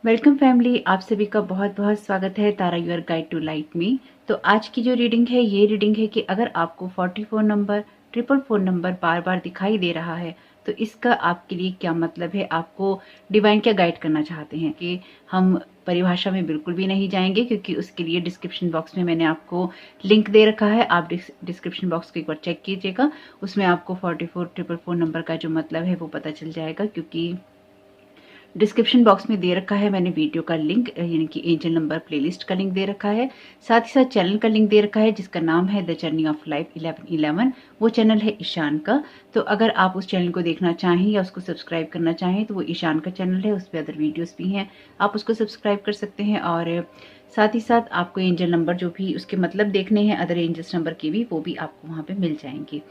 Welcome family, आप सभी का बहुत बहुत स्वागत है तारा योर गाइड टू लाइट मी। तो आज की जो रीडिंग है ये रीडिंग है कि अगर आपको 44 नंबर 444 नंबर बार बार दिखाई दे रहा है तो इसका आपके लिए क्या मतलब है, आपको डिवाइन क्या गाइड करना चाहते हैं। कि हम परिभाषा में बिल्कुल भी नहीं जाएंगे क्योंकि उसके लिए डिस्क्रिप्शन बॉक्स में मैंने आपको लिंक दे रखा है, आप डिस्क्रिप्शन बॉक्स को एक बार चेक कीजिएगा। उसमें आपको 44 444 नंबर का जो मतलब है वो पता चल जाएगा, क्योंकि डिस्क्रिप्शन बॉक्स में दे रखा है मैंने वीडियो का लिंक, यानी कि एंजल नंबर प्लेलिस्ट का लिंक दे रखा है। साथ ही साथ चैनल का लिंक दे रखा है जिसका नाम है द जर्नी ऑफ लाइफ 1111। वो चैनल है ईशान का। तो अगर आप उस चैनल को देखना चाहें या उसको सब्सक्राइब करना चाहें तो वो ईशान का चैनल है, उस पर अदर वीडियोस भी हैं, आप उसको सब्सक्राइब कर सकते हैं। और साथ ही साथ आपको एंजल नंबर जो भी उसके मतलब देखने हैं अदर एंजल्स नंबर के भी, वो भी आपको वहाँ पे मिल जाएंगे।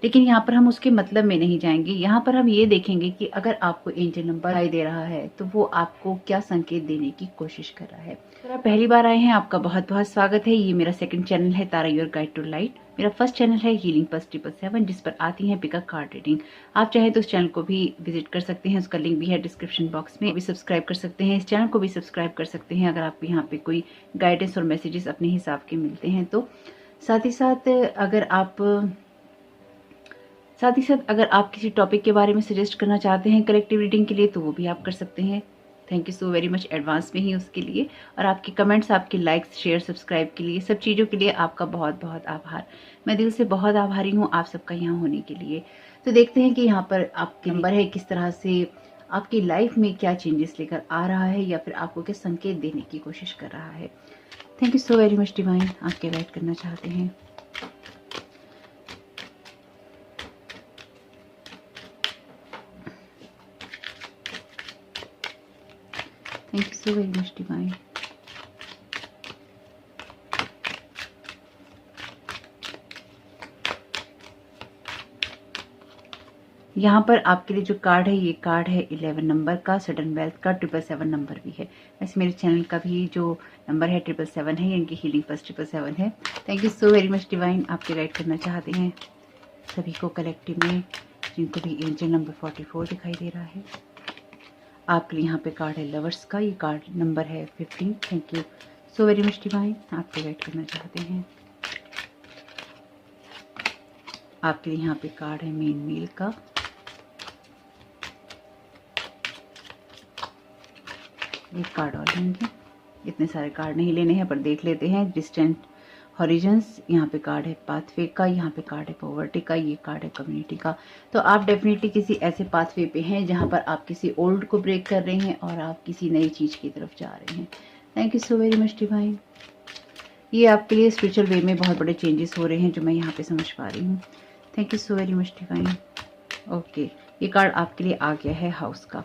लेकिन यहाँ पर हम उसके मतलब में नहीं जाएंगे, यहाँ पर हम ये देखेंगे कि अगर आपको एंजल नंबर दिखाई दे रहा है तो वो आपको क्या संकेत देने की कोशिश कर रहा है। अगर आप पहली बार आए हैं, आपका बहुत बहुत स्वागत है। ये मेरा सेकंड चैनल है तारा योर गाइड टू लाइट। मेरा फर्स्ट चैनल है हीलिंग प्लस 777, जिस पर आती है पिका कार्ड रीडिंग। आप चाहे तो उस चैनल को भी विजिट कर सकते हैं, उसका लिंक भी है डिस्क्रिप्शन बॉक्स में। भी सब्सक्राइब कर सकते हैं, इस चैनल को भी सब्सक्राइब कर सकते हैं अगर आपको यहाँ पे कोई गाइडेंस और मैसेजेस अपने हिसाब के मिलते हैं तो। साथ ही साथ अगर आप किसी टॉपिक के बारे में सजेस्ट करना चाहते हैं कलेक्टिव रीडिंग के लिए तो वो भी आप कर सकते हैं। Thank you so very much advance में ही उसके लिए। और आपके कमेंट्स, आपके लाइक्स, शेयर, सब्सक्राइब के लिए, सब चीज़ों के लिए आपका बहुत बहुत आभार। मैं दिल से बहुत आभारी हूँ आप सबका यहाँ होने के लिए। तो देखते हैं कि यहाँ पर आपके नंबर है किस तरह से आपकी लाइफ में क्या चेंजेस लेकर आ रहा है या फिर आपको क्या संकेत देने की कोशिश कर रहा है। Thank you so very much divine, आप क्या गाइड करना चाहते हैं। Thank you so very much, Divine. यहाँ पर आपके लिए जो कार्ड है ये कार्ड है 11 नंबर का, सडन वेल्थ का। 777 नंबर भी है। वैसे मेरे चैनल का भी जो नंबर है 777 है, यानी कि हीलिंग प्लस 777 है। Thank you so very much divine, आपके गाइड करना चाहते हैं सभी को कलेक्टिव में जिनको भी एंजल नंबर 44 दिखाई दे रहा है। आपके लिए यहाँ पे कार्ड है लवर्स का, ये कार्ड नंबर है 15। Thank you so very much divine, आपको गाइड करना चाहते हैं। आपके लिए यहाँ पे कार्ड है मेन मेल का। एक कार्ड और लेंगे, इतने सारे कार्ड नहीं लेने हैं पर देख लेते हैं। डिस्टेंट हॉरिजन्स, यहाँ पे कार्ड है पाथवे का, यहाँ पे कार्ड है पॉवर्टी का, ये कार्ड है कम्युनिटी का। तो आप डेफिनेटली किसी ऐसे पाथवे पे हैं जहाँ पर आप किसी ओल्ड को ब्रेक कर रहे हैं और आप किसी नई चीज़ की तरफ जा रहे हैं। Thank you so very much divine. ये आपके लिए स्पिरिचुअल वे में बहुत बड़े चेंजेस हो रहे हैं जो मैं यहाँ पे समझ पा रही हूँ। Thank you so very much divine. Okay, ये कार्ड आपके लिए आ गया है हाउस का।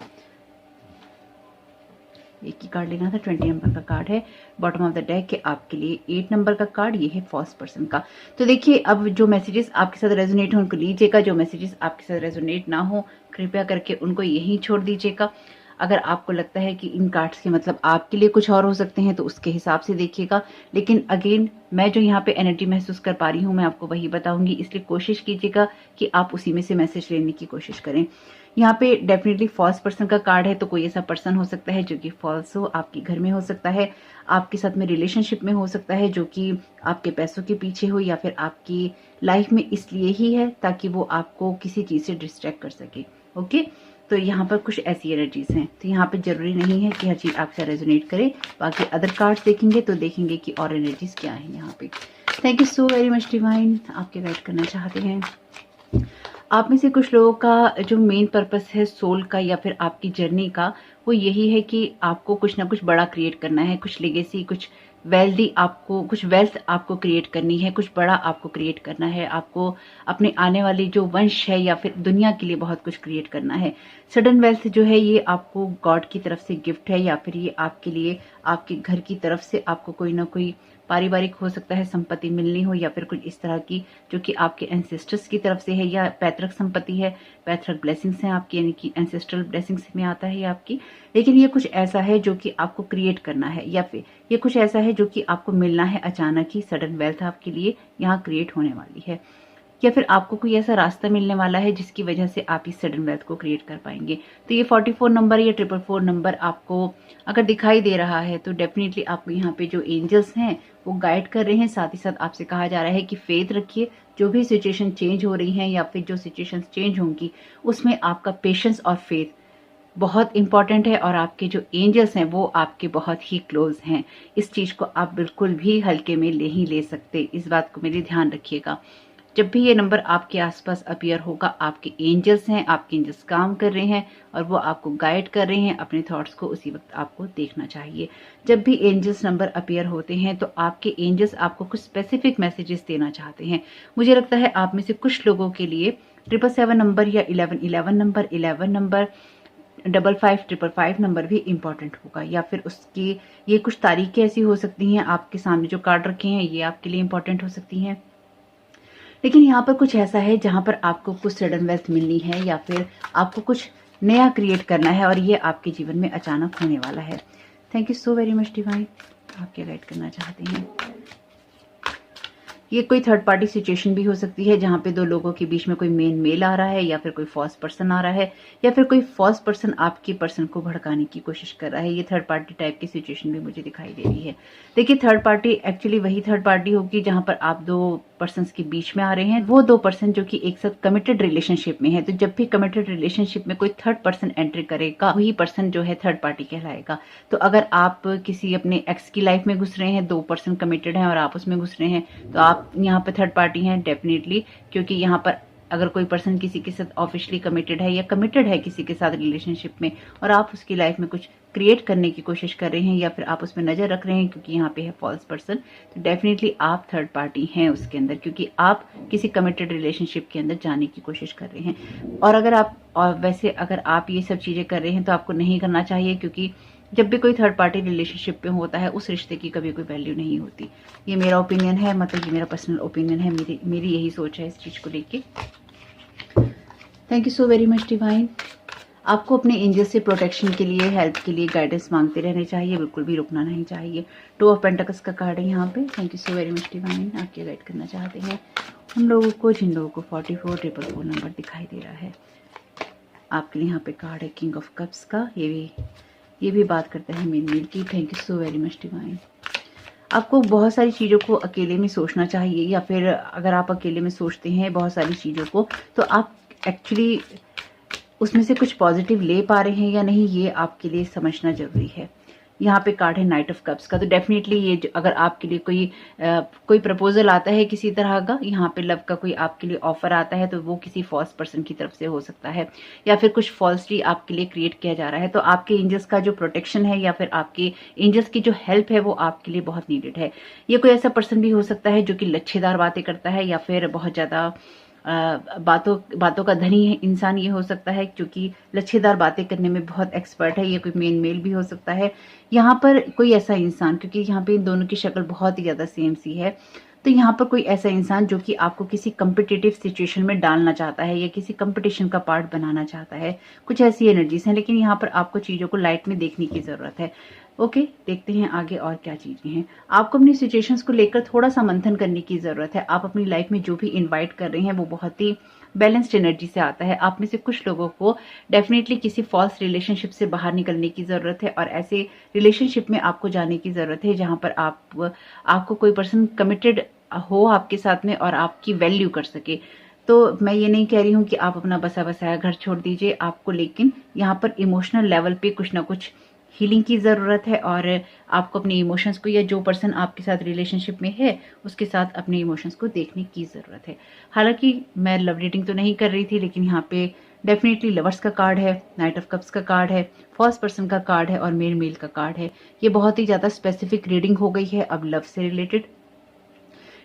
एक ही कार्ड लेना था, 20 नंबर का कार्ड है बॉटम ऑफ द डेक के आपके लिए। 8 नंबर का कार्ड ये है फर्स्ट पर्सन का। तो देखिए, अब जो मैसेजेस आपके साथ रेजोनेट हो उनको लीजिएगा, जो मैसेजेस आपके साथ रेजोनेट ना हो कृपया करके उनको यहीं छोड़ दीजिएगा। अगर आपको लगता है कि इन कार्ड्स के मतलब आपके लिए कुछ और हो सकते हैं तो उसके हिसाब से देखिएगा। लेकिन अगेन मैं जो यहाँ पे एनर्जी महसूस कर पा रही हूँ मैं आपको वही बताऊंगी, इसलिए कोशिश कीजिएगा कि आप उसी में से मैसेज लेने की कोशिश करें। यहाँ पे डेफिनेटली फॉल्स पर्सन का कार्ड है, तो कोई ऐसा पर्सन हो सकता है जो कि फॉल्स हो, आपके घर में हो सकता है, आपके साथ में रिलेशनशिप में हो सकता है, जो कि आपके पैसों के पीछे हो या फिर आपकी लाइफ में इसलिए ही है ताकि वो आपको किसी चीज से डिस्ट्रैक्ट कर सके। ओके, तो यहाँ पर कुछ ऐसी एनर्जीज हैं। तो यहाँ पे जरूरी नहीं है कि हर चीज आपसे रेजोनेट करे। बाकी अदर कार्ड्स देखेंगे तो देखेंगे कि और एनर्जीज क्या है यहाँ पे। Thank you so very much divine, आपके गाइड करना चाहते हैं। आप में से कुछ लोगों का जो मेन पर्पस है सोल का या फिर आपकी जर्नी का, वो यही है कि आपको कुछ ना कुछ बड़ा क्रिएट करना है, कुछ लेगेसी, कुछ वेल्थ आपको क्रिएट करनी है, कुछ बड़ा आपको क्रिएट करना है। आपको अपने आने वाली जो वंश है या फिर दुनिया के लिए बहुत कुछ क्रिएट करना है। सडन वेल्थ जो है ये आपको गॉड की तरफ से गिफ्ट है या फिर ये आपके लिए आपके घर की तरफ से आपको कोई ना कोई पारिवारिक हो सकता है संपत्ति मिलनी हो या फिर कुछ इस तरह की जो कि आपके एंसेस्टर्स की तरफ से है या पैतृक संपत्ति है, पैतृक ब्लेसिंग्स हैं आपकी, यानी कि एंसेस्ट्रल ब्लेसिंग्स में आता है ये आपकी। लेकिन ये कुछ ऐसा है जो कि आपको क्रिएट करना है या फिर ये कुछ ऐसा है जो कि आपको मिलना है अचानक ही। सडन वेल्थ आपके लिए यहाँ क्रिएट होने वाली है। या फिर आपको कोई ऐसा रास्ता मिलने वाला है जिसकी वजह से आप इस सडन वेल्थ को क्रिएट कर पाएंगे। तो ये 44 नंबर या 444 नंबर आपको अगर दिखाई दे रहा है तो डेफिनेटली आपको यहाँ पे जो एंजल्स हैं वो गाइड कर रहे हैं। साथ ही साथ आपसे कहा जा रहा है कि फेथ रखिए, जो भी सिचुएशन चेंज हो रही हैं या फिर जो सिचुएशंस चेंज होंगी उसमें आपका पेशेंस और फेथ बहुत इंपॉर्टेंट है, और आपके जो एंजल्स हैं वो आपके बहुत ही क्लोज हैं। इस चीज़ को आप बिल्कुल भी हल्के में नहीं ले सकते, इस बात को मेरे ध्यान रखिएगा। जब भी ये नंबर आपके आसपास अपीयर होगा, आपके एंजल्स हैं, आपके एंजल्स काम कर रहे हैं और वो आपको गाइड कर रहे हैं। अपने थॉट्स को उसी वक्त आपको देखना चाहिए। जब भी एंजल्स नंबर अपीयर होते हैं तो आपके एंजल्स आपको कुछ स्पेसिफिक मैसेजेस देना चाहते हैं। मुझे लगता है आप में से कुछ लोगों के लिए 777 नंबर या 1111 नंबर, 11 नंबर, 5555 नंबर भी इम्पॉर्टेंट होगा, या फिर उसकी ये कुछ तारीखें ऐसी हो सकती हैं। आपके सामने जो कार्ड रखे हैं ये आपके लिए इम्पॉर्टेंट हो सकती हैं। लेकिन यहाँ पर कुछ ऐसा है जहाँ पर आपको कुछ सडन वेल्थ मिलनी है या फिर आपको कुछ नया क्रिएट करना है, और ये आपके जीवन में अचानक होने वाला है। Thank you so very much divine. आप क्या गाइड करना चाहते हैं? ये कोई थर्ड पार्टी सिचुएशन भी हो सकती है जहाँ पे दो लोगों के बीच में कोई मेन मेल आ रहा है, या फिर कोई फॉल्स पर्सन आ रहा है, या फिर कोई फॉल्स पर्सन आपके पर्सन को भड़काने की कोशिश कर रहा है। ये थर्ड पार्टी टाइप की सिचुएशन भी मुझे दिखाई दे रही है। देखिए, थर्ड पार्टी एक्चुअली वही थर्ड पार्टी होगी जहाँ पर आप दो पर्सन के बीच में आ रहे हैं, वो दो पर्सन जो कि एक साथ कमिटेड रिलेशनशिप में है। तो जब भी कमिटेड रिलेशनशिप में कोई थर्ड पर्सन एंट्री करेगा, वही पर्सन जो है थर्ड पार्टी कहलाएगा। तो अगर आप किसी अपने एक्स की लाइफ में घुस रहे हैं, दो पर्सन कमिटेड हैं और आप उसमें घुस रहे हैं, तो आप यहाँ पे थर्ड पार्टी हैं डेफिनेटली। क्योंकि यहाँ पर अगर कोई पर्सन किसी के साथ ऑफिशियली कमिटेड है या कमिटेड है किसी के साथ रिलेशनशिप में, और आप उसकी लाइफ में कुछ क्रिएट करने की कोशिश कर रहे हैं या फिर आप उसमें नजर रख रहे हैं क्योंकि यहाँ पे है फॉल्स पर्सन, तो डेफिनेटली आप थर्ड पार्टी हैं उसके अंदर, क्योंकि आप किसी कमिटेड रिलेशनशिप के अंदर जाने की कोशिश कर रहे हैं। और वैसे अगर आप ये सब चीजें कर रहे हैं तो आपको नहीं करना चाहिए, क्योंकि जब भी कोई थर्ड पार्टी रिलेशनशिप पे होता है उस रिश्ते की कभी कोई वैल्यू नहीं होती। ये मेरा ओपिनियन है, मतलब ये मेरा पर्सनल ओपिनियन है, मेरी यही सोच है इस चीज को लेके। Thank you so very much divine. आपको अपने एंजल से प्रोटेक्शन के लिए, हेल्प के लिए गाइडेंस मांगते रहने चाहिए, बिल्कुल भी रुकना नहीं चाहिए। 2 ऑफ पेंटिकल्स का कार्ड है यहाँ पे। Thank you so very much divine. आप क्या गाइड करना चाहते हैं उन लोगों को जिन लोगों को 4444 नंबर दिखाई दे रहा है? आपके लिए यहाँ पे कार्ड है किंग ऑफ कप्स का। ये भी बात करता है मेन मील की। Thank you so very much divine. आपको बहुत सारी चीज़ों को अकेले में सोचना चाहिए, या फिर अगर आप अकेले में सोचते हैं बहुत सारी चीज़ों को, तो आप एक्चुअली उसमें से कुछ पॉजिटिव ले पा रहे हैं या नहीं, ये आपके लिए समझना जरूरी है। यहाँ पे कार्ड है नाइट ऑफ कप्स का। तो डेफिनेटली ये अगर आपके लिए कोई प्रपोजल आता है किसी तरह का, यहाँ पे लव का कोई आपके लिए ऑफर आता है, तो वो किसी फॉल्स पर्सन की तरफ से हो सकता है, या फिर कुछ फॉल्सली आपके लिए क्रिएट किया जा रहा है। तो आपके एंजल्स का जो प्रोटेक्शन है या फिर आपके एंजल्स की जो हेल्प है वो आपके लिए बहुत नीडेड है। ये कोई ऐसा पर्सन भी हो सकता है जो कि लच्छेदार बातें करता है, या फिर बहुत ज्यादा बातों का धनी है इंसान ये हो सकता है, क्योंकि लच्छेदार बातें करने में बहुत एक्सपर्ट है। ये कोई मेन मेल भी हो सकता है यहाँ पर कोई ऐसा इंसान, क्योंकि यहाँ पे इन दोनों की शक्ल बहुत ही ज्यादा सेम सी है। तो यहाँ पर कोई ऐसा इंसान जो कि आपको किसी कम्पिटिटिव सिचुएशन में डालना चाहता है या किसी कंपटीशन का पार्ट बनाना चाहता है, कुछ ऐसी एनर्जीज हैं। लेकिन यहाँ पर आपको चीजों को लाइट में देखने की जरूरत है। ओके, देखते हैं आगे और क्या चीजें हैं। आपको अपनी सिचुएशंस को लेकर थोड़ा सा मंथन करने की जरूरत है। आप अपनी लाइफ में जो भी इन्वाइट कर रहे हैं वो बहुत ही बैलेंस्ड एनर्जी से आता है। आप में से कुछ लोगों को डेफिनेटली किसी फॉल्स रिलेशनशिप से बाहर निकलने की जरूरत है, और ऐसे रिलेशनशिप में आपको जाने की जरूरत है जहां पर आपको कोई पर्सन कमिटेड हो आपके साथ में और आपकी वैल्यू कर सके। तो मैं ये नहीं कह रही हूँ कि आप अपना बसा बसाया घर छोड़ दीजिए आपको, लेकिन यहाँ पर इमोशनल लेवल पे कुछ ना कुछ हीलिंग की ज़रूरत है, और आपको अपने इमोशंस को, या जो पर्सन आपके साथ रिलेशनशिप में है उसके साथ अपने इमोशंस को देखने की ज़रूरत है। हालांकि मैं लव रीडिंग तो नहीं कर रही थी, लेकिन यहाँ पे डेफिनेटली लवर्स का कार्ड है, नाइट ऑफ कप्स का कार्ड है, फर्स्ट पर्सन का कार्ड है और मेन मेल का कार्ड है। ये बहुत ही ज़्यादा स्पेसिफिक रीडिंग हो गई है अब लव से रिलेटेड,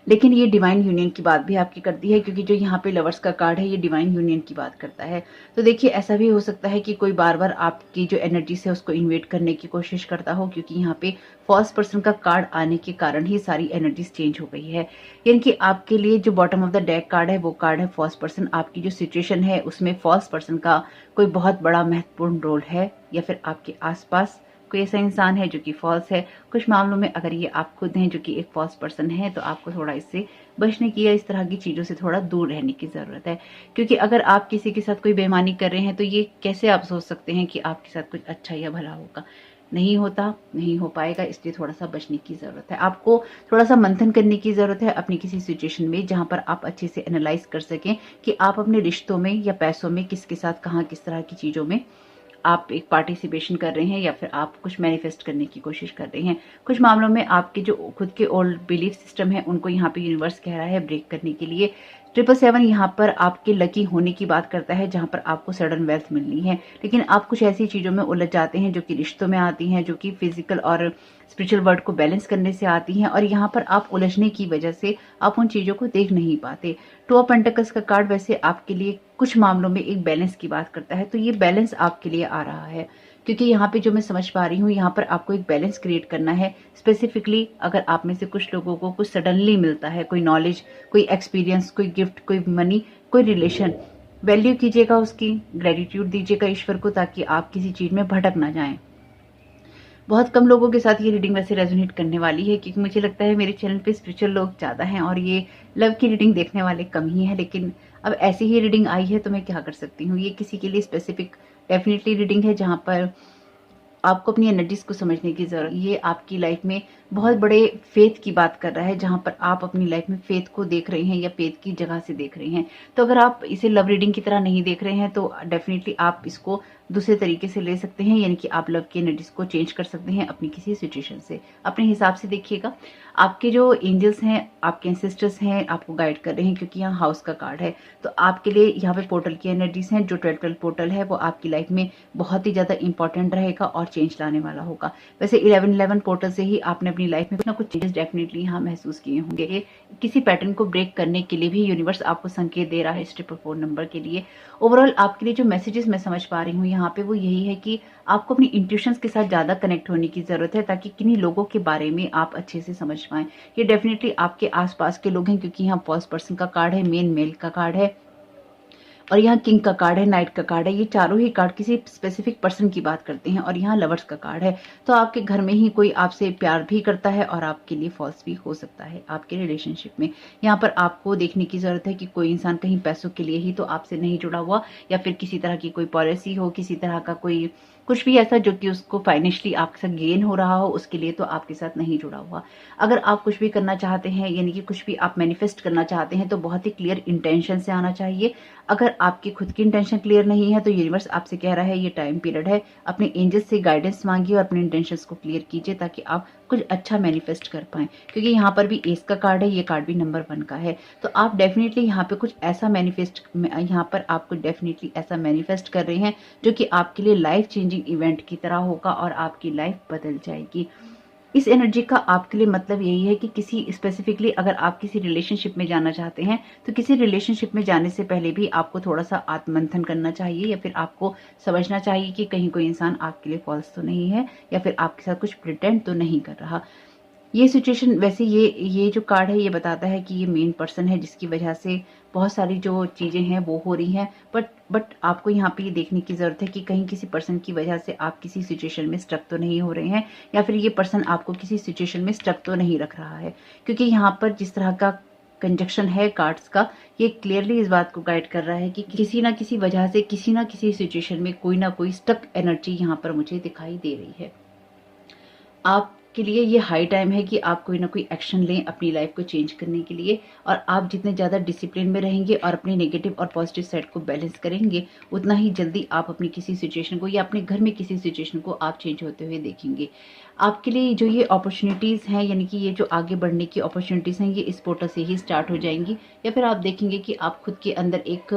लेकिन ये डिवाइन यूनियन की बात भी आपकी करती है, क्योंकि जो यहाँ पे लवर्स का कार्ड है ये डिवाइन यूनियन की बात करता है। तो देखिए, ऐसा भी हो सकता है कि कोई बार बार आपकी जो एनर्जी है उसको इन्वेट करने की कोशिश करता हो, क्योंकि यहाँ पे फर्स्ट पर्सन का कार्ड आने के कारण ही सारी एनर्जीज चेंज हो गई है। यानी कि आपके लिए जो bottom of the deck card है वो कार्ड है फर्स्ट पर्सन। आपकी जो सिचुएशन है उसमें फर्स्ट पर्सन का कोई बहुत बड़ा महत्वपूर्ण रोल है, या फिर आपके आसपास कोई ऐसा इंसान है जो कि फॉल्स है। कुछ मामलों में अगर ये आप खुद हैं जो कि एक फॉल्स पर्सन है, तो आपको थोड़ा इससे बचने की या इस तरह की चीज़ों से थोड़ा दूर रहने की ज़रूरत है। क्योंकि अगर आप किसी के साथ कोई बेईमानी कर रहे हैं, तो ये कैसे आप सोच सकते हैं कि आपके साथ कुछ अच्छा या भला होगा। नहीं होता, नहीं हो पाएगा, इसलिए थोड़ा-सा बचने की ज़रूरत है। आपको थोड़ा-सा मंथन करने की ज़रूरत है अपनी किसी सिचुएशन में, जहाँ पर आप अच्छे से एनालाइज़ कर सकें कि आप अपने रिश्तों में या पैसों में किसके साथ कहाँ किस तरह की चीज़ों में आप एक पार्टिसिपेशन कर रहे हैं या फिर आप कुछ मैनिफेस्ट करने की कोशिश कर रहे हैं। कुछ मामलों में आपके जो खुद के ओल्ड बिलीफ सिस्टम है, उनको यहाँ पे यूनिवर्स कह रहा है ब्रेक करने के लिए। 777 यहाँ पर आपके लकी होने की बात करता है, जहाँ पर आपको सडन वेल्थ मिलनी है, लेकिन आप कुछ ऐसी चीज़ों में उलझ जाते हैं जो कि रिश्तों में आती हैं, जो कि फिजिकल और स्पिरिचुअल वर्ल्ड को बैलेंस करने से आती हैं, और यहाँ पर आप उलझने की वजह से आप उन चीज़ों को देख नहीं पाते। टू ऑफ पेंटिकल्स का कार्ड वैसे आपके लिए कुछ मामलों में एक बैलेंस की बात करता है, तो ये बैलेंस आपके लिए आ रहा है, क्योंकि यहाँ पे जो मैं समझ पा रही हूँ, यहाँ पर आपको एक बैलेंस क्रिएट करना है। स्पेसिफिकली अगर आप में से कुछ लोगों को कुछ सडनली मिलता है, कोई नॉलेज, कोई एक्सपीरियंस, कोई गिफ्ट, कोई मनी, कोई रिलेशन, वैल्यू कीजिएगा उसकी, ग्रेटिट्यूड दीजिएगा ईश्वर को, ताकि आप किसी चीज़ में भटक ना जाएं। बहुत कम लोगों के साथ ये रीडिंग वैसे रेजोनेट करने वाली है, क्योंकि मुझे लगता है मेरे चैनल पे स्पिरिचुअल लोग ज़्यादा हैं और ये लव की रीडिंग देखने वाले कम ही हैं। लेकिन अब ऐसी ही रीडिंग आई है तो मैं क्या कर सकती हूँ। ये किसी के लिए स्पेसिफिक डेफिनेटली रीडिंग है, जहाँ पर आपको अपनी एनर्जीज को समझने की जरूरत। ये आपकी लाइफ में बहुत बड़े फेथ की बात कर रहा है, जहां पर आप अपनी लाइफ में फेथ को देख रहे हैं या फेथ की जगह से देख रहे हैं। तो अगर आप इसे लव रीडिंग की तरह नहीं देख रहे हैं, तो डेफिनेटली आप इसको दूसरे तरीके से ले सकते हैं, यानी कि आप लव की एनर्जीज को चेंज कर सकते हैं अपनी किसी सिचुएशन से। अपने हिसाब से देखिएगा। आपके जो एंजल्स हैं, आपके एंसेस्टर्स हैं, आपको गाइड कर रहे हैं, क्योंकि यहाँ हाउस का कार्ड है। तो आपके लिए यहाँ पे पोर्टल की एनर्जीज हैं। जो 12 पोर्टल है वो आपकी लाइफ में बहुत ही ज्यादा इंपॉर्टेंट रहेगा और चेंज लाने वाला होगा। वैसे 11 पोर्टल से ही आपने अपनी लाइफ में कुछ ना कुछ चेंजेस डेफिनेटली यहाँ महसूस किए होंगे। किसी पैटर्न को ब्रेक करने के लिए भी यूनिवर्स आपको संकेत दे रहा है इस 444 नंबर के लिए। ओवरऑल आपके लिए जो मैसेजेस मैं समझ पा रही हूँ यहाँ पे, वो यही है कि आपको अपनी इंट्यूशंस के साथ ज्यादा कनेक्ट होने की जरूरत है, ताकि किन्हीं लोगों के बारे में आप अच्छे से समझ पाएं। ये डेफिनेटली आपके आसपास के लोग हैं, क्योंकि यहाँ फर्स्ट पर्सन का कार्ड है, मेन मेल का कार्ड है, और यहाँ किंग का कार्ड है, नाइट का कार्ड है। ये चारों ही कार्ड किसी स्पेसिफिक पर्सन की बात करते हैं, और यहाँ लवर्स का कार्ड है। तो आपके घर में ही कोई आपसे प्यार भी करता है और आपके लिए फॉल्स भी हो सकता है आपके रिलेशनशिप में। यहाँ पर आपको देखने की जरूरत है कि कोई इंसान कहीं पैसों के लिए ही तो आपसे नहीं जुड़ा हुआ, या फिर किसी तरह की कोई पॉलिसी हो, किसी तरह का कोई कुछ भी ऐसा जो कि उसको फाइनेंशियली आपके साथ गेन हो रहा हो, उसके लिए तो आपके साथ नहीं जुड़ा हुआ। अगर आप कुछ भी करना चाहते हैं, यानी कि कुछ भी आप मैनिफेस्ट करना चाहते हैं, तो बहुत ही क्लियर इंटेंशन से आना चाहिए। अगर आपकी खुद की इंटेंशन क्लियर नहीं है, तो यूनिवर्स आपसे कह रहा है ये टाइम पीरियड है, अपने एंजल्स से गाइडेंस मांगिए और अपने इंटेंशंस को क्लियर कीजिए, ताकि आप कुछ अच्छा मैनिफेस्ट कर पाएं। क्योंकि यहाँ पर भी एस का कार्ड है, ये कार्ड भी नंबर 1 का है। तो आप डेफिनेटली यहाँ पे कुछ ऐसा मैनिफेस्ट, यहाँ पर आपको डेफिनेटली ऐसा मैनिफेस्ट कर रहे हैं जो कि आपके लिए लाइफ चेंजिंग इवेंट की तरह होगा और आपकी लाइफ बदल जाएगी। इस एनर्जी का आपके लिए मतलब यही है कि किसी स्पेसिफिकली अगर आप किसी रिलेशनशिप में जाना चाहते हैं, तो किसी रिलेशनशिप में जाने से पहले भी आपको थोड़ा सा आत्ममंथन करना चाहिए, या फिर आपको समझना चाहिए कि कहीं कोई इंसान आपके लिए फॉल्स तो नहीं है, या फिर आपके साथ कुछ प्रिटेंड तो नहीं कर रहा। ये सिचुएशन वैसे ये जो कार्ड है, ये बताता है कि ये मेन पर्सन है, जिसकी वजह से बहुत सारी जो चीजें हैं वो हो रही हैं। बट आपको यहाँ पे ये देखने की जरूरत है कि कहीं किसी पर्सन की वजह से आप किसी सिचुएशन में स्टक तो नहीं हो रहे हैं, या फिर ये पर्सन आपको किसी सिचुएशन में स्टक तो नहीं रख रहा है। क्योंकि यहाँ पर जिस तरह का कंजक्शन है कार्ड्स का, ये क्लियरली इस बात को गाइड कर रहा है कि किसी ना किसी वजह से किसी ना किसी सिचुएशन में कोई ना कोई स्टक एनर्जी यहाँ पर मुझे दिखाई दे रही है। आपके लिए ये हाई टाइम है कि आप कोई ना कोई एक्शन लें अपनी लाइफ को चेंज करने के लिए, और आप जितने ज़्यादा डिसिप्लिन में रहेंगे और अपनी नेगेटिव और पॉजिटिव साइड को बैलेंस करेंगे, उतना ही जल्दी आप अपनी किसी सिचुएशन को या अपने घर में किसी सिचुएशन को आप चेंज होते हुए देखेंगे। आपके लिए जो ये अपॉर्चुनिटीज़ हैं, यानी कि ये जो आगे बढ़ने की अपॉर्चुनिटीज़ हैं, ये इस पोर्टल से ही स्टार्ट हो जाएंगी, या फिर आप देखेंगे कि आप खुद के अंदर एक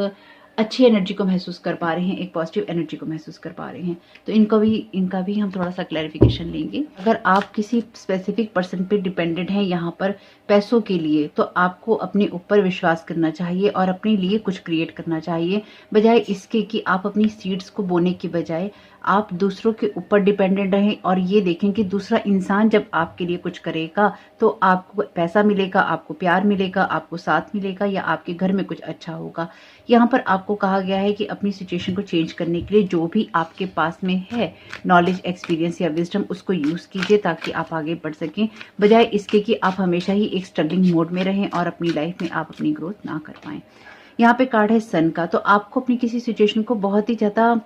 अच्छी एनर्जी को महसूस कर पा रहे हैं, एक पॉजिटिव एनर्जी को महसूस कर पा रहे हैं। तो इनका भी हम थोड़ा सा क्लैरिफिकेशन लेंगे। अगर आप किसी स्पेसिफिक पर्सन पे डिपेंडेंट हैं यहाँ पर पैसों के लिए, तो आपको अपने ऊपर विश्वास करना चाहिए और अपने लिए कुछ क्रिएट करना चाहिए, बजाय इसके कि आप अपनी सीड्स को बोने के बजाय आप दूसरों के ऊपर डिपेंडेंट रहें और ये देखें कि दूसरा इंसान जब आपके लिए कुछ करेगा तो आपको पैसा मिलेगा, आपको प्यार मिलेगा, आपको साथ मिलेगा या आपके घर में कुछ अच्छा होगा। यहाँ पर आपको कहा गया है कि अपनी सिचुएशन को चेंज करने के लिए जो भी आपके पास में है नॉलेज, एक्सपीरियंस या विजडम, उसको यूज़ कीजिए ताकि आप आगे बढ़ सकें, बजाय इसके कि आप हमेशा ही एक स्ट्रगलिंग मोड में रहें और अपनी लाइफ में आप अपनी ग्रोथ ना कर पाएं। यहाँ पे कार्ड है सन का, तो आपको अपनी किसी सिचुएशन को बहुत ही ज़्यादा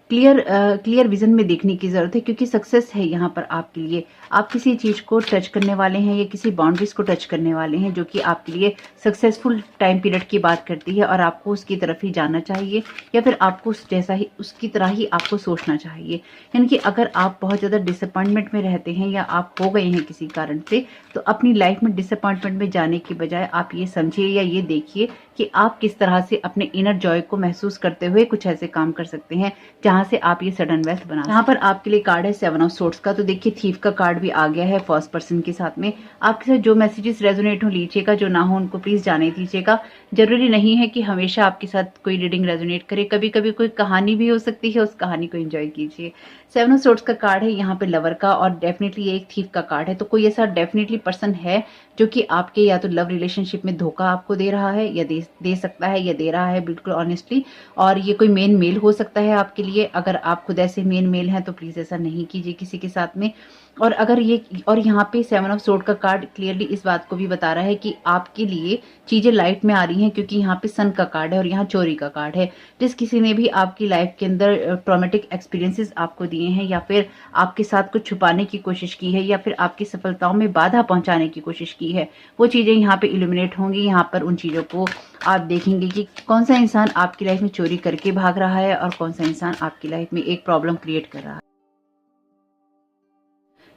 क्लियर विजन में देखने की जरूरत है, क्योंकि सक्सेस है यहाँ पर आपके लिए। आप किसी चीज को टच करने वाले हैं या किसी बाउंड्रीज को टच करने वाले हैं जो कि आपके लिए सक्सेसफुल टाइम पीरियड की बात करती है, और आपको उसकी तरफ ही जाना चाहिए या फिर आपको उसकी तरह ही आपको सोचना चाहिए। यानी कि अगर आप बहुत ज्यादा डिसअपॉइंटमेंट में रहते हैं या आप हो गए हैं किसी कारण से, तो अपनी लाइफ में डिसअपॉइंटमेंट में जाने की बजाय आप ये समझिए या ये देखिए कि आप किस तरह से अपने इनर जॉय को महसूस करते हुए कुछ ऐसे काम कर सकते हैं जहां से आप ये सडन वेल्थ बना। यहाँ पर आपके लिए कार्ड है 7 ऑफ सोर्ड्स का, तो देखिए थीफ का कार्ड भी आ गया है फर्स्ट पर्सन के साथ में। आपके साथ जो मैसेजेस रेजोनेट हो लीजिएगा, जो ना हो उनको प्लीज जाने दीजिएगा। जरूरी नहीं है कि हमेशा आपके साथ कोई रीडिंग रेजोनेट करे, कभी कभी कोई कहानी भी हो सकती है, उस कहानी को एंजॉय कीजिए। 7 ऑफ सोर्ड्स का कार्ड है यहाँ पे लवर का, और डेफिनेटली ये एक थीफ का कार्ड है। तो कोई ऐसा डेफिनेटली पर्सन है जो कि आपके या तो लव रिलेशनशिप में धोखा आपको दे रहा है या दे सकता है या दे रहा है, बिल्कुल ऑनेस्टली। और ये कोई मेन मेल हो सकता है आपके लिए। अगर आप खुद ऐसे मेन मेल हैं तो प्लीज ऐसा नहीं कीजिए किसी के साथ में। और अगर यहाँ पे 7 ऑफ सोर्ड का कार्ड क्लियरली इस बात को भी बता रहा है कि आपके लिए चीजें लाइट में आ रही हैं, क्योंकि यहाँ पे सन का कार्ड है और यहाँ चोरी का कार्ड है। जिस किसी ने भी आपकी लाइफ के अंदर ट्रॉमेटिक एक्सपीरियंसेस आपको दिए हैं या फिर आपके साथ कुछ छुपाने की कोशिश की है या फिर आपकी सफलताओं में बाधा पहुंचाने की कोशिश की है, वो चीजें यहाँ पे इल्यूमिनेट होंगी। यहाँ पर उन चीजों को आप देखेंगे कि कौन सा इंसान आपकी लाइफ में चोरी करके भाग रहा है और कौन सा इंसान आपकी लाइफ में एक प्रॉब्लम क्रिएट कर रहा है।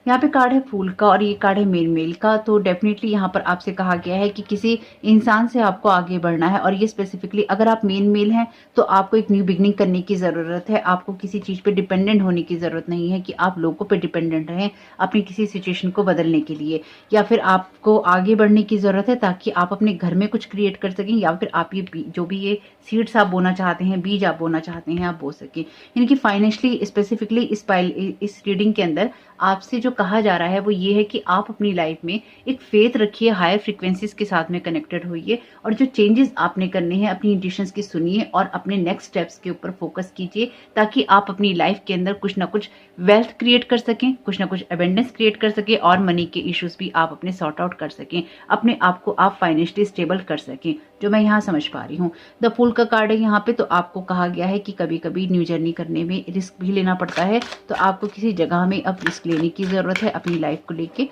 यहाँ पे कार्ड है फूल का और ये कार्ड है मेन मेल का। तो डेफिनेटली यहाँ पर आपसे कहा गया है कि किसी इंसान से आपको आगे बढ़ना है, और ये स्पेसिफिकली अगर आप मेन मेल हैं तो आपको एक न्यू बिगनिंग करने की जरूरत है। आपको किसी चीज पे डिपेंडेंट होने की जरूरत नहीं है कि आप लोगों पे डिपेंडेंट रहें अपनी किसी सिचुएशन को बदलने के लिए, या फिर आपको आगे बढ़ने की जरूरत है ताकि आप अपने घर में कुछ क्रिएट कर सकें, या फिर आप ये जो भी ये सीड्स आप बोना चाहते हैं, बीज आप बोना चाहते हैं, आप बो सकें। यानी कि फाइनेंशियली स्पेसिफिकली इस रीडिंग के अंदर आपसे जो कहा जा रहा है वो ये है कि आप अपनी लाइफ में एक फेथ रखिए, हायर फ्रीक्वेंसीज के साथ में कनेक्टेड होइए, और जो चेंजेस आपने करने हैं अपनी इंट्यूशंस की सुनिए और अपने नेक्स्ट स्टेप्स के ऊपर फोकस कीजिए, ताकि आप अपनी लाइफ के अंदर कुछ ना कुछ वेल्थ क्रिएट कर सकें, कुछ ना कुछ अबेंडेंस क्रिएट कर सकें, और मनी के इश्यूज भी आप अपने सॉर्ट आउट कर सकें, अपने आप को आप फाइनेंशियली स्टेबल कर सकें, जो मैं यहाँ समझ पा रही हूँ। द फूल का कार्ड है यहाँ पे, तो आपको कहा गया है कि कभी कभी न्यू जर्नी करने में रिस्क भी लेना पड़ता है, तो आपको किसी जगह में अब रिस्क लेने की जरूरत है अपनी लाइफ को लेके।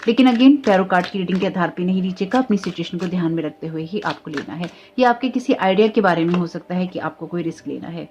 लेकिन अगेन टैरो कार्ड की रीडिंग के आधार पर नहीं लीजिएगा, अपनी सिचुएशन को ध्यान में रखते हुए ही आपको लेना है। ये आपके किसी आइडिया के बारे में हो सकता है कि आपको कोई रिस्क लेना है।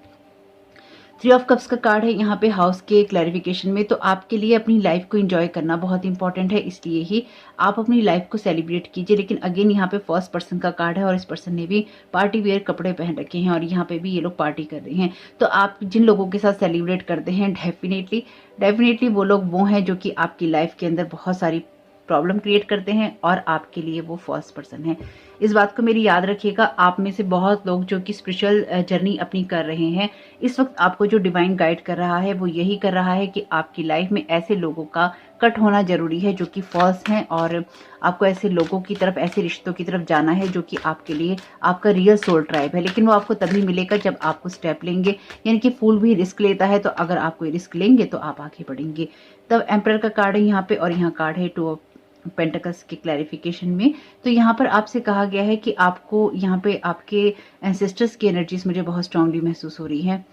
3 ऑफ कप्स का कार्ड है यहाँ पे हाउस के क्लैरिफिकेशन में। तो आपके लिए अपनी लाइफ को एंजॉय करना बहुत इंपॉर्टेंट है, इसलिए ही आप अपनी लाइफ को सेलिब्रेट कीजिए। लेकिन अगेन यहाँ पे फर्स्ट पर्सन का कार्ड है और इस पर्सन ने भी पार्टी वेयर कपड़े पहन रखे हैं और यहाँ पे भी ये लोग पार्टी कर रहे हैं। तो आप जिन लोगों के साथ सेलिब्रेट करते हैं डेफिनेटली वो लोग वो हैं जो कि आपकी लाइफ के अंदर बहुत सारी प्रॉब्लम क्रिएट करते हैं, और आपके लिए वो फर्स्ट पर्सन है। इस बात को मेरी याद रखिएगा। आप में से बहुत लोग जो कि स्पिरिचुअल जर्नी अपनी कर रहे हैं, इस वक्त आपको जो डिवाइन गाइड कर रहा है वो यही कर रहा है कि आपकी लाइफ में ऐसे लोगों का कट होना जरूरी है जो कि फॉल्स हैं, और आपको ऐसे लोगों की तरफ, ऐसे रिश्तों की तरफ जाना है जो कि आपके लिए आपका रियल सोल ट्राइब है। लेकिन वो आपको तभी मिलेगा जब आपको स्टेप लेंगे। यानी कि फूल भी रिस्क लेता है, तो अगर आप कोई रिस्क लेंगे तो आप आगे बढ़ेंगे। तब एम्परर का कार्ड है यहाँ पे, और यहाँ कार्ड है 2 ऑफ पेंटिकल्स के क्लैरिफिकेशन में। तो यहाँ पर आपसे कहा गया है कि आपको यहाँ पे आपके एंसेस्टर्स की एनर्जीज मुझे बहुत स्ट्रांगली महसूस हो रही है।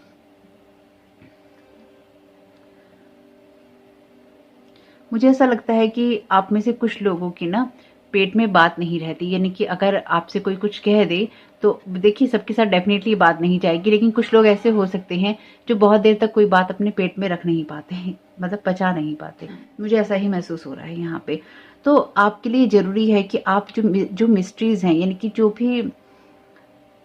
मुझे ऐसा लगता है कि आप में से कुछ लोगों की ना पेट में बात नहीं रहती, यानी कि अगर आपसे कोई कुछ कह दे तो देखिए सबके साथ डेफिनेटली बात नहीं जाएगी, लेकिन कुछ लोग ऐसे हो सकते हैं जो बहुत देर तक कोई बात अपने पेट में रख नहीं पाते हैं, मतलब पचा नहीं पाते। मुझे ऐसा ही महसूस हो रहा है यहाँ पे। तो आपके लिए जरूरी है कि आप जो मिस्ट्रीज हैं, यानी कि जो भी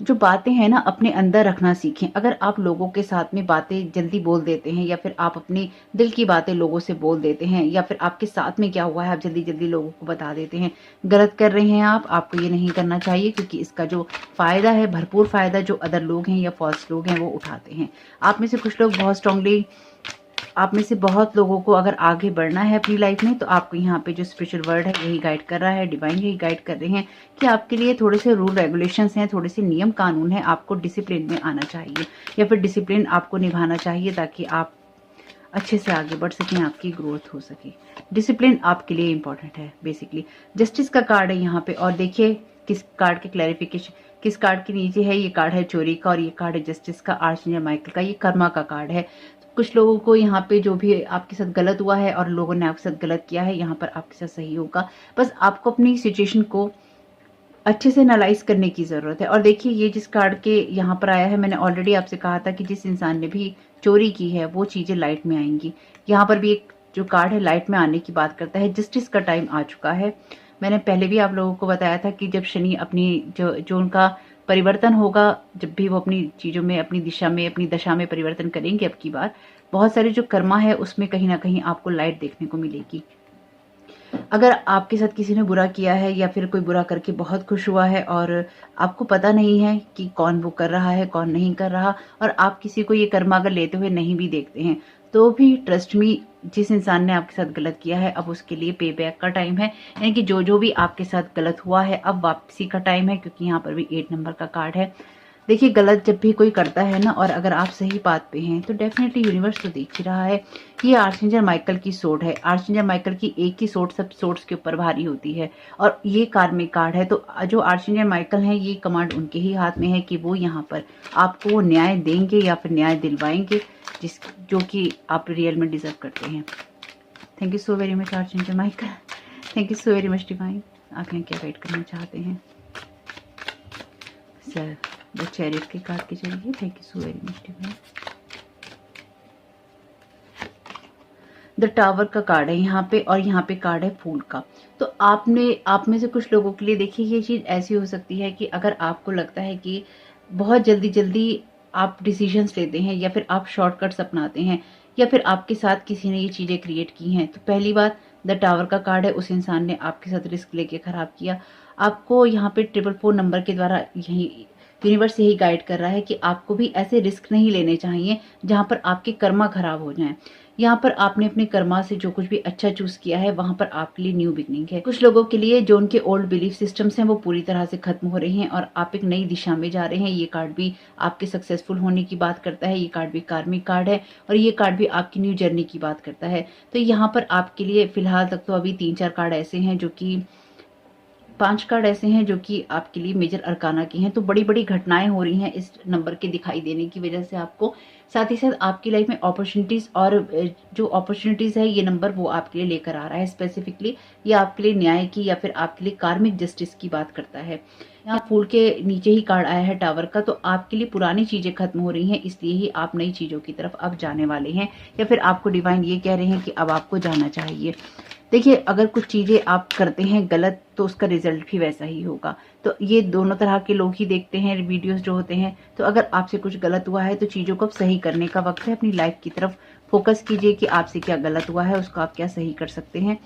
जो बातें हैं ना अपने अंदर रखना सीखें। अगर आप लोगों के साथ में बातें जल्दी बोल देते हैं या फिर आप अपने दिल की बातें लोगों से बोल देते हैं या फिर आपके साथ में क्या हुआ है आप जल्दी जल्दी लोगों को बता देते हैं, गलत कर रहे हैं आप। आपको ये नहीं करना चाहिए क्योंकि इसका जो फायदा है, भरपूर फायदा जो अदर लोग हैं या फॉल्स लोग हैं वो उठाते हैं। आप में से कुछ लोग बहुत स्ट्रांगली, आप में से बहुत लोगों को अगर आगे बढ़ना है अपनी लाइफ में तो आपको यहाँ पे जो स्पिरिचुअल वर्ड है यही गाइड कर रहा है, डिवाइन यही गाइड कर रहे हैं कि आपके लिए थोड़े से रूल रेगुलेशंस हैं, थोड़े से नियम कानून है, आपको डिसिप्लिन में आना चाहिए या फिर डिसिप्लिन आपको निभाना चाहिए ताकि आप अच्छे से आगे बढ़ सकें, आपकी ग्रोथ हो सके। डिसिप्लिन आपके लिए इंपॉर्टेंट है बेसिकली। जस्टिस का कार्ड है यहाँ पे और देखिए किस कार्ड के क्लैरिफिकेशन, किस कार्ड के नीचे है, ये कार्ड है चोरी का और ये कार्ड है जस्टिस का, आर्चएंजल माइकल का, ये कर्मा का कार्ड है। कुछ लोगों को यहाँ पे जो भी आपके साथ गलत हुआ है और लोगों ने आपके साथ गलत किया है, यहाँ पर आपके साथ सही होगा। बस आपको अपनी सिचुएशन को अच्छे से एनालाइज करने की ज़रूरत है। और देखिए ये जिस कार्ड के यहाँ पर आया है, मैंने ऑलरेडी आपसे कहा था कि जिस इंसान ने भी चोरी की है वो चीज़ें लाइट में आएंगी। यहाँ पर भी एक जो कार्ड है लाइट में आने की बात करता है। जस्टिस का टाइम आ चुका है। मैंने पहले भी आप लोगों को बताया था कि जब शनि अपनी जो उनका परिवर्तन होगा, जब भी वो अपनी चीज़ों में, अपनी दिशा में, अपनी दशा में परिवर्तन करेंगे अब की बार, बहुत सारे जो कर्मा है उसमें कहीं ना कहीं आपको लाइट देखने को मिलेगी। अगर आपके साथ किसी ने बुरा किया है या फिर कोई बुरा करके बहुत खुश हुआ है और आपको पता नहीं है कि कौन वो कर रहा है कौन नहीं कर रहा, और आप किसी को ये कर्मा अगर लेते हुए नहीं भी देखते हैं तो भी ट्रस्ट मी, जिस इंसान ने आपके साथ गलत किया है अब उसके लिए पे बैक का टाइम है। यानी कि जो भी आपके साथ गलत हुआ है अब वापसी का टाइम है, क्योंकि यहाँ पर भी 8 नंबर का कार्ड है। देखिए गलत जब भी कोई करता है ना और अगर आप सही बात पे हैं तो डेफिनेटली यूनिवर्स तो देख ही रहा है। ये आर्चएंजल माइकल की सोड है। आर्चएंजल माइकल की एक ही सोड सब सोड्स के ऊपर भारी होती है और ये कार्मिक कार्ड है। तो जो आर्चएंजल माइकल हैं ये कमांड उनके ही हाथ में है कि वो यहाँ पर आपको वो न्याय देंगे या फिर न्याय दिलवाएंगे जो कि आप रियल में डिजर्व करते हैं। Thank you so very much archangel Michael. Thank you so very much divine. आप यहाँ क्या गाइड करना चाहते हैं सर? द चैरियट के कार्ड के जरिए। Thank you so very much divine. The tower का कार्ड है यहाँ पे और यहाँ पे कार्ड है फूल का। तो आप में से कुछ लोगों के लिए देखिए ये चीज़ ऐसी हो सकती है कि अगर आपको लगता है कि बहुत जल्दी जल्दी आप डिसीजंस लेते हैं या फिर आप शॉर्टकट्स अपनाते हैं या फिर आपके साथ किसी ने ये चीज़ें क्रिएट की हैं, तो पहली बात द टावर का कार्ड है, उस इंसान ने आपके साथ रिस्क लेके खराब किया। आपको यहाँ पे 444 नंबर के द्वारा यही यूनिवर्स यही गाइड कर रहा है कि आपको भी ऐसे रिस्क नहीं लेने चाहिए जहां पर आपके कर्मा खराब हो जाएं। यहाँ पर आपने अपने कर्मा से जो कुछ भी अच्छा चूज किया है वहां पर आपके लिए न्यू बिगनिंग है। कुछ लोगों के लिए जो उनके ओल्ड बिलीफ सिस्टम्स हैं वो पूरी तरह से खत्म हो रहे हैं और आप एक नई दिशा में जा रहे हैं। ये कार्ड भी आपके सक्सेसफुल होने की बात करता है। ये कार्ड भी कार्मिक कार्ड है और ये कार्ड भी आपकी न्यू जर्नी की बात करता है। तो यहाँ पर आपके लिए फिलहाल तक तो अभी 3-4 कार्ड ऐसे हैं जो कि 5 कार्ड ऐसे हैं जो कि आपके लिए मेजर अरकाना की हैं। तो बड़ी बड़ी घटनाएं हो रही हैं इस नंबर के दिखाई देने की वजह से आपको। साथ ही साथ आपकी लाइफ में अपॉर्चुनिटीज और जो अपॉर्चुनिटीज है ये नंबर वो आपके लिए लेकर आ रहा है। स्पेसिफिकली ये आपके लिए न्याय की या फिर आपके लिए कार्मिक जस्टिस की बात करता है। यहाँ फूल के नीचे ही कार्ड आया है टावर का। तो आपके लिए पुरानी चीजें खत्म हो रही हैं, इसलिए ही आप नई चीजों की तरफ अब जाने वाले हैं या फिर आपको डिवाइन ये कह रहे हैं कि अब आपको जाना चाहिए। देखिए अगर कुछ चीज़ें आप करते हैं गलत तो उसका रिजल्ट भी वैसा ही होगा। तो ये दोनों तरह के लोग ही देखते हैं वीडियोस जो होते हैं। तो अगर आपसे कुछ गलत हुआ है तो चीज़ों को अब सही करने का वक्त है। अपनी लाइफ की तरफ फोकस कीजिए कि आपसे क्या गलत हुआ है, उसको आप क्या सही कर सकते हैं।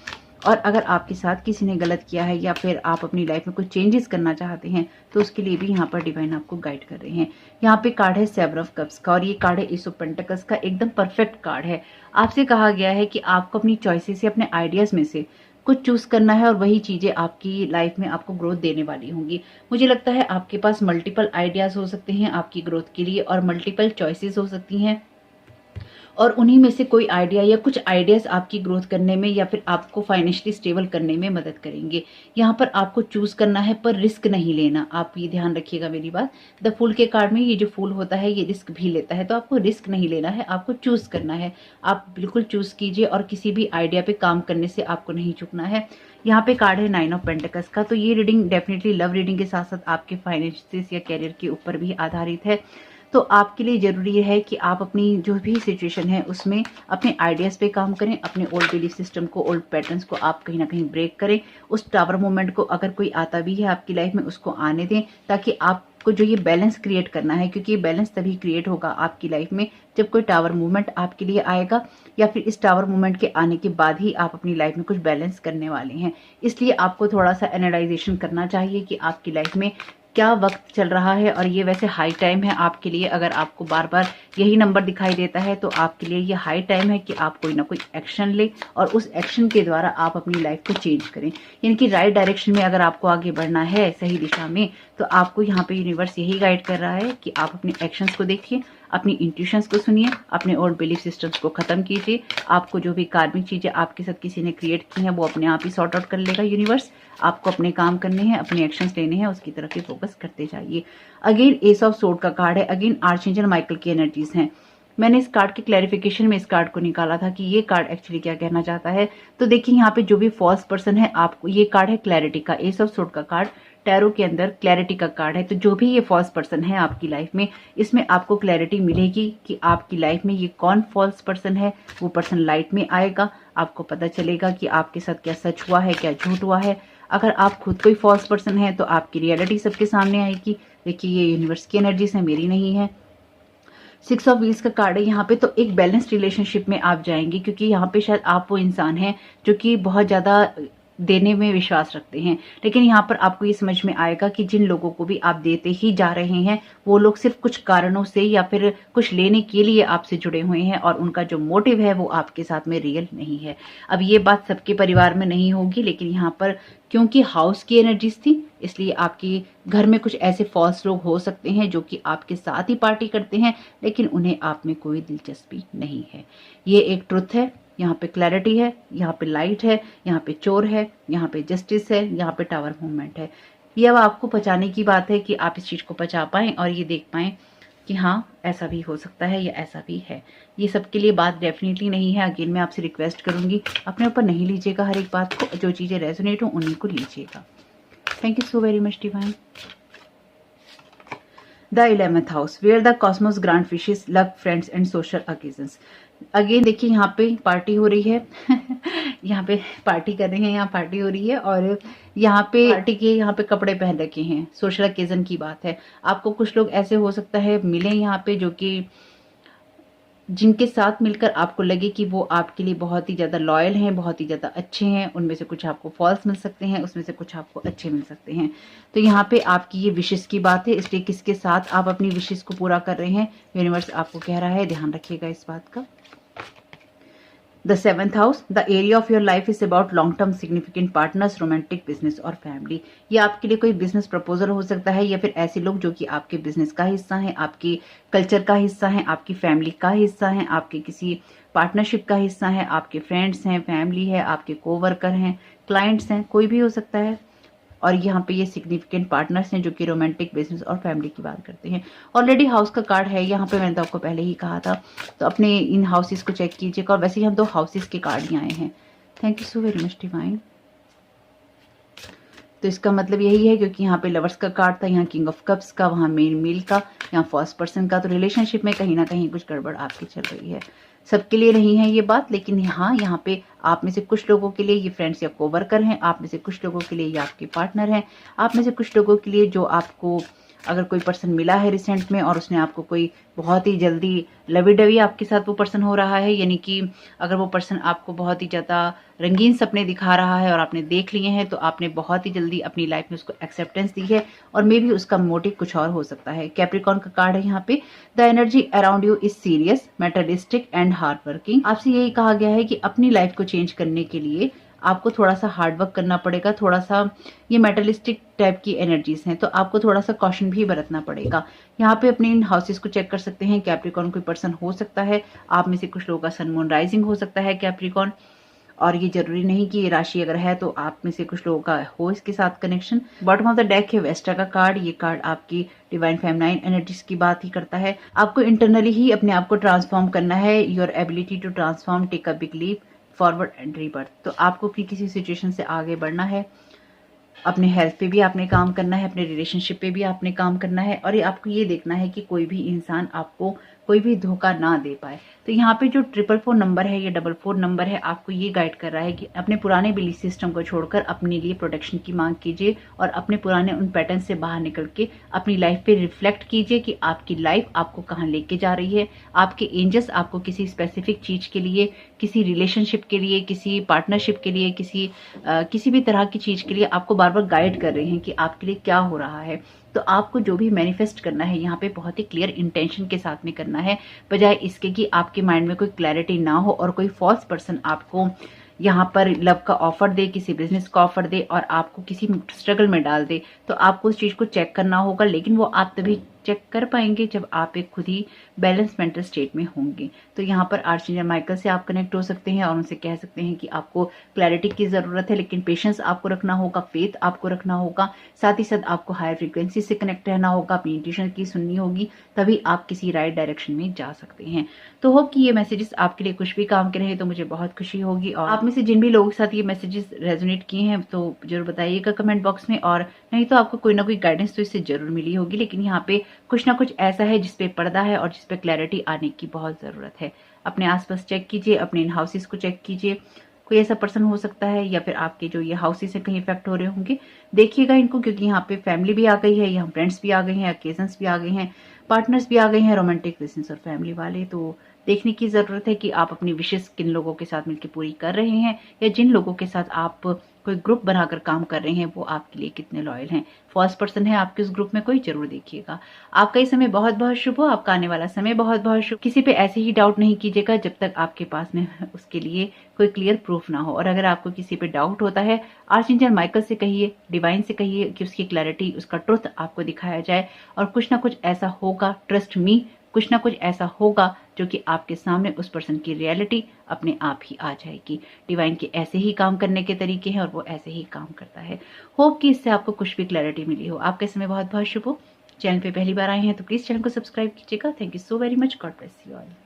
और अगर आपके साथ किसी ने गलत किया है या फिर आप अपनी लाइफ में कुछ चेंजेस करना चाहते हैं तो उसके लिए भी यहाँ पर डिवाइन आपको गाइड कर रहे हैं। यहाँ पे कार्ड है 7 ऑफ कप्स का और ये कार्ड है एस ऑफ पेंटिकल्स का। एकदम परफेक्ट कार्ड है। आपसे कहा गया है कि आपको अपनी चॉइसेस से, अपने आइडियाज में से कुछ चूज करना है और वही चीजें आपकी लाइफ में आपको ग्रोथ देने वाली होंगी। मुझे लगता है आपके पास मल्टीपल आइडियाज हो सकते हैं आपकी ग्रोथ के लिए और मल्टीपल चॉइसेस हो सकती हैं और उन्हीं में से कोई आइडिया या कुछ आइडियाज आपकी ग्रोथ करने में या फिर आपको फाइनेंशियली स्टेबल करने में मदद करेंगे। यहाँ पर आपको चूज करना है पर रिस्क नहीं लेना। आप ये ध्यान रखिएगा मेरी बात। द फूल के कार्ड में ये जो फूल होता है ये रिस्क भी लेता है, तो आपको रिस्क नहीं लेना है, आपको चूज करना है। आप बिल्कुल चूज कीजिए और किसी भी आइडिया पे काम करने से आपको नहीं चुकना है। यहाँ पे कार्ड है 9 ऑफ पेंटिकल्स का। तो ये रीडिंग डेफिनेटली लव रीडिंग के साथ साथ आपके फाइनेंशियल्स या कैरियर के ऊपर भी आधारित है। तो आपके लिए ज़रूरी है कि आप अपनी जो भी सिचुएशन है उसमें अपने आइडियाज़ पे काम करें, अपने ओल्ड बिलीफ सिस्टम को, ओल्ड पैटर्न्स को आप कहीं ना कहीं ब्रेक करें। उस टावर मूवमेंट को अगर कोई आता भी है आपकी लाइफ में, उसको आने दें, ताकि आपको जो ये बैलेंस क्रिएट करना है, क्योंकि ये बैलेंस तभी क्रिएट होगा आपकी लाइफ में जब कोई टावर मूवमेंट आपके लिए आएगा, या फिर इस टावर मूवमेंट के आने के बाद ही आप अपनी लाइफ में कुछ बैलेंस करने वाले हैं। इसलिए आपको थोड़ा सा एनालाइजेशन करना चाहिए कि आपकी लाइफ में क्या वक्त चल रहा है। और ये वैसे हाई टाइम है आपके लिए, अगर आपको बार बार यही नंबर दिखाई देता है तो आपके लिए ये हाई टाइम है कि आप कोई ना कोई एक्शन ले और उस एक्शन के द्वारा आप अपनी लाइफ को चेंज करें। यानी कि राइट डायरेक्शन में अगर आपको आगे बढ़ना है, सही दिशा में, तो आपको यहाँ पे यूनिवर्स यही गाइड कर रहा है कि आप अपने एक्शंस को देखिए, अपनी इंट्यूशंस को सुनिए, अपने ओल्ड बिलीफ सिस्टम्स को खत्म कीजिए। आपको जो भी कार्मिक चीजें आपके साथ किसी ने क्रिएट की हैं वो अपने आप ही सॉर्ट आउट कर लेगा यूनिवर्स। आपको अपने काम करने हैं, अपने एक्शंस लेने हैं, उसकी तरफ ही फोकस करते जाइए। अगेन एस ऑफ सोर्ड का कार्ड है, अगेन आर्चएंजल माइकल की एनर्जीज हैं। मैंने इस कार्ड के क्लैरिफिकेशन में इस कार्ड को निकाला था कि ये कार्ड एक्चुअली क्या कहना चाहता है। तो देखिए यहाँ पे जो भी फॉल्स पर्सन है, आपको ये कार्ड है क्लैरिटी का, एस ऑफ सोर्ड का कार्ड टैरो के अंदर क्लैरिटी का कार्ड है। तो जो भी ये फॉल्स पर्सन है आपकी लाइफ में, इसमें आपको क्लैरिटी मिलेगी कि आपकी लाइफ में ये कौन फॉल्स पर्सन है। वो पर्सन लाइट में आएगा, आपको पता चलेगा कि आपके साथ क्या सच हुआ है, क्या झूठ हुआ है। अगर आप खुद कोई फॉल्स पर्सन है तो आपकी रियलिटी सबके सामने आएगी। देखिए ये यूनिवर्स की एनर्जीज है, मेरी नहीं है। 6 ऑफ व्हील्स का कार्ड है यहाँ पे। तो एक बैलेंस्ड रिलेशनशिप में आप जाएंगे, क्योंकि यहाँ पे शायद आप वो इंसान हैं जो कि बहुत ज्यादा देने में विश्वास रखते हैं, लेकिन यहाँ पर आपको ये समझ में आएगा कि जिन लोगों को भी आप देते ही जा रहे हैं वो लोग सिर्फ कुछ कारणों से या फिर कुछ लेने के लिए आपसे जुड़े हुए हैं, और उनका जो मोटिव है वो आपके साथ में रियल नहीं है। अब ये बात सबके परिवार में नहीं होगी, लेकिन यहाँ पर क्योंकि हाउस की एनर्जीज थी, इसलिए आपके घर में कुछ ऐसे फॉल्स लोग हो सकते हैं जो कि आपके साथ ही पार्टी करते हैं, लेकिन उन्हें आप में कोई दिलचस्पी नहीं है। ये एक ट्रुथ है। यहाँ पे क्लैरिटी है, यहाँ पे लाइट है, यहाँ पे चोर है, यहाँ पे जस्टिस है, यहाँ पे टावर मूवमेंट है। ये अब आपको पचाने की बात है कि आप इस चीज को पचा पाएं और ये देख पाएं कि हाँ ऐसा भी हो सकता है या ऐसा भी है। ये सबके लिए बात डेफिनेटली नहीं है। अगेन मैं आपसे रिक्वेस्ट करूंगी, अपने ऊपर नहीं लीजिएगा हर एक बात को, जो चीजें रेजोनेट हो उन्हीं को लीजिएगा। Thank you so very much divine. The 11th house, where the cosmos grant wishes, luck, friends and social occasions. Again देखिए यहाँ पे पार्टी हो रही है यहाँ पे पार्टी कर रहे हैं, यहाँ पार्टी हो रही है, और यहाँ पे पार्टी के यहाँ पे कपड़े पहन रखे हैं, सोशल ओकेजन की बात है। आपको कुछ लोग ऐसे हो सकता है मिले यहाँ पे जो कि जिनके साथ मिलकर आपको लगे कि वो आपके लिए बहुत ही ज्यादा लॉयल हैं, बहुत ही ज्यादा अच्छे हैं। उनमें से कुछ आपको फॉल्स मिल सकते हैं, उसमें से कुछ आपको अच्छे मिल सकते हैं। तो यहाँ पे आपकी ये विशेष की बात है, इसलिए किसके साथ आप अपनी विशेष को पूरा कर रहे हैं, यूनिवर्स आपको कह रहा है, ध्यान रखिएगा इस बात का। The 7th house, the area of your life is about long term significant partners, romantic, business और फैमिली। ये आपके लिए कोई बिजनेस प्रपोजल हो सकता है, या फिर ऐसे लोग जो कि आपके बिजनेस का हिस्सा है, आपके कल्चर का हिस्सा है, आपकी फैमिली का हिस्सा है, आपके किसी पार्टनरशिप का हिस्सा है, आपके फ्रेंड्स हैं, फैमिली है, आपके कोवर्कर हैं, क्लाइंट्स हैं, कोई भी हो सकता है। और यहाँ पे ये सिग्निफिकेंट पार्टनर्स हैं जो कि रोमांटिक, बिजनेस और फैमिली की बात करते हैं। ऑलरेडी हाउस का कार्ड है यहाँ पे, मैंने तो आपको पहले ही कहा था, तो अपने इन हाउसेस को चेक कीजिएगा। और वैसे यहाँ 2 हाउसेस के कार्ड ही आए हैं। Thank you so very much divine. तो इसका मतलब यही है, क्योंकि यहाँ पे लवर्स का कार्ड था, यहाँ किंग ऑफ कप्स का, वहाँ मेन मेल का, यहाँ फर्स्ट पर्सन का। तो रिलेशनशिप में कहीं ना कहीं कुछ गड़बड़ आपकी चल रही है। सबके लिए नहीं है ये बात, लेकिन हाँ यहाँ पे आप में से कुछ लोगों के लिए ये फ्रेंड्स या कोवर्कर हैं, आप में से कुछ लोगों के लिए ये आपके पार्टनर हैं, आप में से कुछ लोगों के लिए जो आपको अगर कोई पर्सन मिला है रिसेंट में और उसने आपको कोई बहुत ही जल्दी लवी डवी आपके साथ वो पर्सन हो रहा है, यानी कि अगर वो पर्सन आपको बहुत ही ज़्यादा रंगीन सपने दिखा रहा है और आपने देख लिए हैं, तो आपने बहुत ही जल्दी अपनी लाइफ में उसको एक्सेप्टेंस दी है, और मे बी उसका मोटिव कुछ और हो सकता है। कैप्रिकॉर्न का कार्ड है यहाँ पे। The energy around you is serious, मेटलिस्टिक and hard working. आपसे यही कहा गया है कि अपनी लाइफ को चेंज करने के लिए आपको थोड़ा सा हार्ड वर्क करना पड़ेगा, थोड़ा सा ये मेटलिस्टिक टाइप की एनर्जीज हैं, तो आपको थोड़ा सा कॉशन भी बरतना पड़ेगा। यहाँ पे अपने इन हाउसेस को चेक कर सकते हैं। कैप्रिकॉर्न कोई पर्सन हो सकता है, आप में से कुछ लोगों का सन मून राइजिंग हो सकता है कैप्रिकॉर्न, और ये जरूरी नहीं कि ये राशि अगर है तो आप में से कुछ लोगों का हो इसके साथ connection. Bottom of the deck है वेस्टा का कार्ड। ये कार्ड आपकी डिवाइन फेमिनाइन एनर्जीज की बात ही करता है। आपको इंटरनली ही अपने आप को ट्रांसफॉर्म करना है। Your ability to transform, take a big leap forward and rebirth. तो आपको किसी सिचुएशन से आगे बढ़ना है, अपने हेल्थ पे भी आपने काम करना है, अपने रिलेशनशिप पे भी आपने काम करना है, और ये आपको ये देखना है कि कोई भी इंसान आपको कोई भी धोखा ना दे पाए। तो यहाँ पे जो 444 नंबर है, ये 44 नंबर है, आपको ये गाइड कर रहा है कि अपने पुराने बिलीफ सिस्टम को छोड़कर अपने लिए प्रोटेक्शन की मांग कीजिए और अपने पुराने उन पैटर्न से बाहर निकल के अपनी लाइफ पे रिफ्लेक्ट कीजिए कि आपकी लाइफ आपको कहाँ लेके जा रही है। आपके एंजल्स आपको किसी स्पेसिफिक चीज के लिए, किसी रिलेशनशिप के लिए, किसी पार्टनरशिप के लिए, किसी भी तरह की चीज के लिए आपको बार बार गाइड कर रहे हैं कि आपके लिए क्या हो रहा है। तो आपको जो भी मैनिफेस्ट करना है यहाँ पे बहुत ही क्लियर इंटेंशन के साथ में करना है, बजाय इसके कि आपके माइंड में कोई क्लैरिटी ना हो और कोई फॉल्स पर्सन आपको यहाँ पर लव का ऑफर दे, किसी बिजनेस का ऑफर दे और आपको किसी स्ट्रगल में डाल दे। तो आपको उस चीज को चेक करना होगा, लेकिन वो आप तभी चेक कर पाएंगे जब आप एक खुद ही बैलेंस मेंटल स्टेट में होंगे। तो यहाँ पर आर्चेंजल माइकल से आप कनेक्ट हो सकते हैं और उनसे कह सकते हैं कि आपको क्लैरिटी की जरूरत है, लेकिन पेशेंस आपको रखना होगा, फेथ आपको रखना होगा, साथ ही साथ आपको हायर फ्रीक्वेंसी से कनेक्ट रहना होगा, अपनी इंट्यूशन की सुननी होगी, तभी आप किसी राइट डायरेक्शन में जा सकते हैं। तो होप कि ये मैसेजेस आपके लिए कुछ भी काम के रहे तो मुझे बहुत खुशी होगी। और आप में से जिन भी लोगों के साथ ये मैसेजेस रेजोनेट किए हैं तो जरूर बताइएगा कमेंट बॉक्स में, और नहीं तो आपको कोई ना कोई गाइडेंस तो इससे जरूर मिली होगी। लेकिन यहाँ पे कुछ ना कुछ ऐसा है जिसपे पर्दा है और जिसपे क्लैरिटी आने की बहुत जरूरत है। अपने आसपास चेक कीजिए, अपने इन हाउसेस को चेक कीजिए, कोई ऐसा पर्सन हो सकता है या फिर आपके जो ये हाउसेस है कहीं इफेक्ट हो रहे होंगे, देखिएगा इनको, क्योंकि यहाँ पे फैमिली भी आ गई है, यहाँ फ्रेंड्स भी आ गए हैं, अकेजन्स भी आ गए हैं, पार्टनर्स भी आ गए हैं, रोमांटिक बिजनेस और फैमिली वाले। तो देखने की जरूरत है कि आप अपनी विशेष किन लोगों के साथ मिलकर पूरी कर रहे हैं, या जिन लोगों के साथ आप कोई ग्रुप बनाकर काम कर रहे हैं वो आपके लिए कितने लॉयल हैं। फर्स्ट पर्सन है आपके उस ग्रुप में कोई, जरूर देखिएगा। आपका ये समय बहुत बहुत शुभ हो, आपका आने वाला समय बहुत बहुत शुभ। किसी पे ऐसे ही डाउट नहीं कीजिएगा जब तक आपके पास में उसके लिए कोई क्लियर प्रूफ ना हो। और अगर आपको किसी पे डाउट होता है, आर्चएंजल माइकल से कहिए, डिवाइन से कहिए कि उसकी क्लैरिटी, उसका ट्रुथ आपको दिखाया जाए। और कुछ ना कुछ ऐसा होगा, ट्रस्ट मी, कुछ ना कुछ ऐसा होगा जो कि आपके सामने उस पर्सन की रियलिटी अपने आप ही आ जाएगी। डिवाइन के ऐसे ही काम करने के तरीके हैं और वो ऐसे ही काम करता है। होप कि इससे आपको कुछ भी क्लैरिटी मिली हो। आपका समय बहुत बहुत शुभ हो। चैनल पे पहली बार आए हैं तो प्लीज चैनल को सब्सक्राइब कीजिएगा। Thank you so very much. God bless you all.